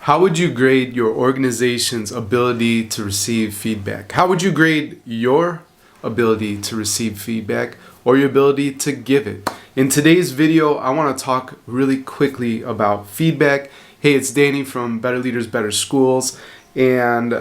How would you grade your organization's ability to receive feedback? How would you grade your ability to receive feedback or your ability to give it? In today's video, I want to talk really quickly about feedback. Hey, it's Danny from Better Leaders, Better Schools. And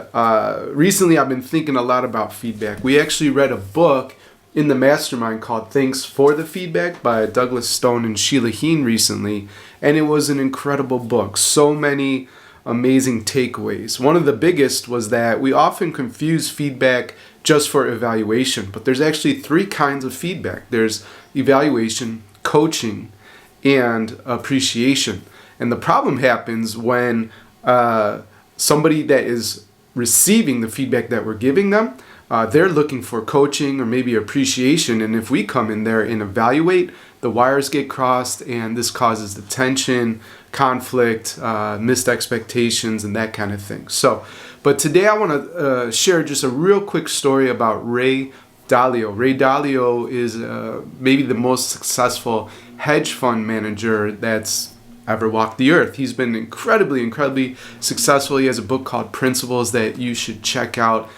recently I've been thinking a lot about feedback. We actually read a book in the mastermind called Thanks for the Feedback by Douglas Stone and Sheila Heen recently. And it was an incredible book. So many amazing takeaways. One of the biggest was that we often confuse feedback just for evaluation, but there's actually three kinds of feedback. There's evaluation, coaching, and appreciation. And the problem happens when somebody that is receiving the feedback that we're giving them, they're looking for coaching or maybe appreciation, and if we come in there and evaluate, the wires get crossed, and this causes the tension, conflict, missed expectations, and that kind of thing. But today I want to share just a real quick story about Ray Dalio. Ray Dalio is maybe the most successful hedge fund manager that's ever walked the earth. He's been incredibly successful. He has a book called Principles that you should check out.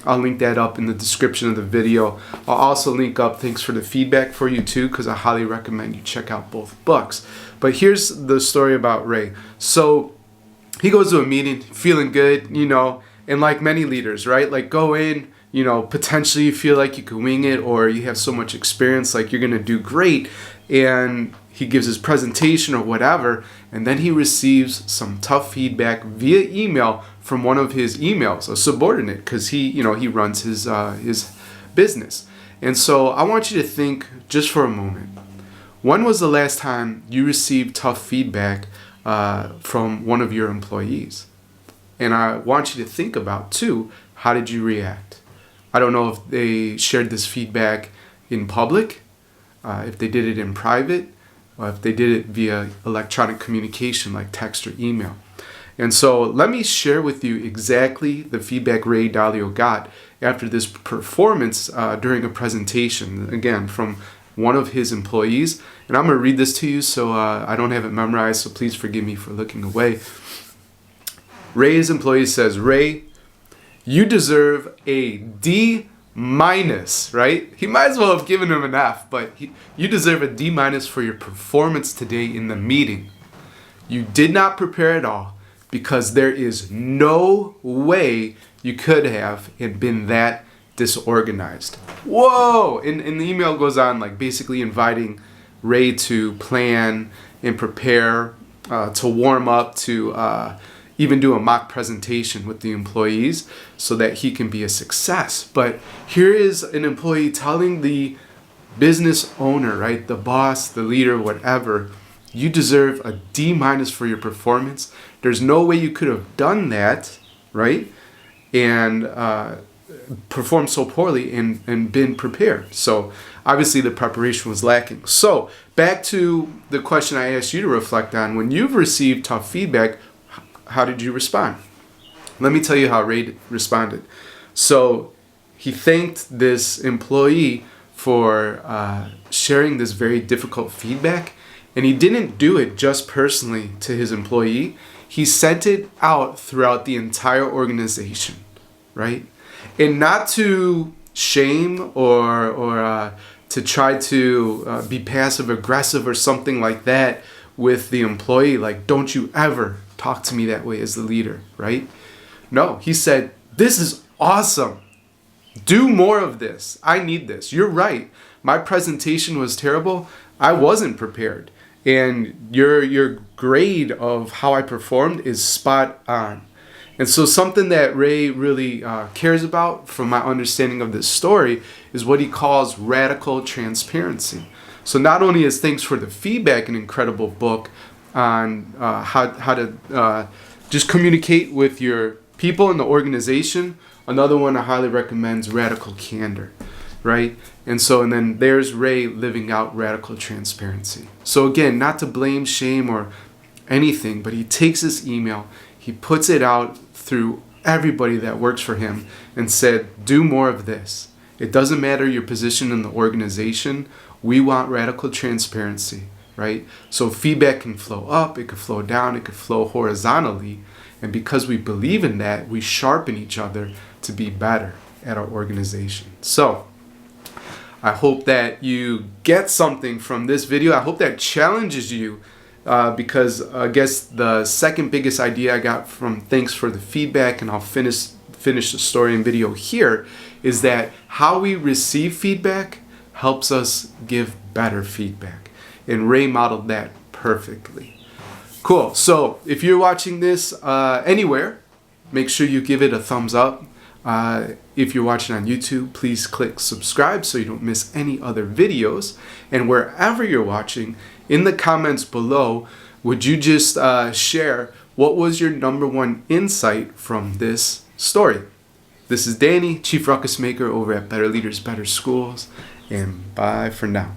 I'll link that up in the description of the video. I'll also link up Thanks for the Feedback for you too, because I highly recommend you check out both books. But here's the story about Ray. So he goes to a meeting feeling good, and like many leaders, right? Like go in, potentially you feel like you can wing it, or you have so much experience, like you're going to do great. And he gives his presentation or whatever, and then he receives some tough feedback via email from one of his emails, a subordinate, because he runs his business. And so I want you to think just for a moment. When was the last time you received tough feedback from one of your employees? And I want you to think about too, how did you react? I don't know if they shared this feedback in public, if they did it in private, or if they did it via electronic communication like text or email. And so let me share with you exactly the feedback Ray Dalio got after this performance during a presentation, again, from one of his employees. And I'm going to read this to you, so I don't have it memorized, so please forgive me for looking away. Ray's employee says, "Ray, you deserve a D-, right? He might as well have given him an F, but you deserve a D- for your performance today in the meeting. You did not prepare at all because there is no way you could have and been that disorganized." Whoa! And the email goes on, like basically inviting Ray to plan and prepare, to warm up, to even do a mock presentation with the employees so that he can be a success. But here is an employee telling the business owner, right, the boss, the leader, whatever, you deserve a D- for your performance. There's no way you could have done that, right, and performed so poorly and been prepared. So obviously the preparation was lacking. So back to the question I asked you to reflect on. When you've received tough feedback, how did you respond? Let me tell you how Ray responded. So he thanked this employee for sharing this very difficult feedback, and he didn't do it just personally to his employee. He sent it out throughout the entire organization, right? And not to shame or to try to be passive aggressive or something like that with the employee, like, don't you ever talk to me that way as the leader, right? No, he said, this is awesome. Do more of this. I need this. You're right. My presentation was terrible. I wasn't prepared. And your grade of how I performed is spot on. And so something that Ray really cares about, from my understanding of this story, is what he calls radical transparency. So not only is Thanks for the Feedback an incredible book on how to just communicate with your people in the organization, another one I highly recommend is Radical Candor, right? And then there's Ray living out radical transparency. So again, not to blame, shame, or anything, but he takes this email, he puts it out through everybody that works for him and said, do more of this. It doesn't matter your position in the organization. We want radical transparency. right? So feedback can flow up, it could flow down, it could flow horizontally. And because we believe in that, we sharpen each other to be better at our organization. So I hope that you get something from this video. I hope that challenges you because I guess the second biggest idea I got from thanks for the feedback, and I'll finish the story and video here, is that how we receive feedback helps us give better feedback. And Ray modeled that perfectly. Cool. So if you're watching this anywhere, make sure you give it a thumbs up. If you're watching on YouTube, please click subscribe so you don't miss any other videos. And wherever you're watching, in the comments below, would you just share what was your number one insight from this story? This is Danny, Chief Ruckus Maker over at Better Leaders, Better Schools, and bye for now.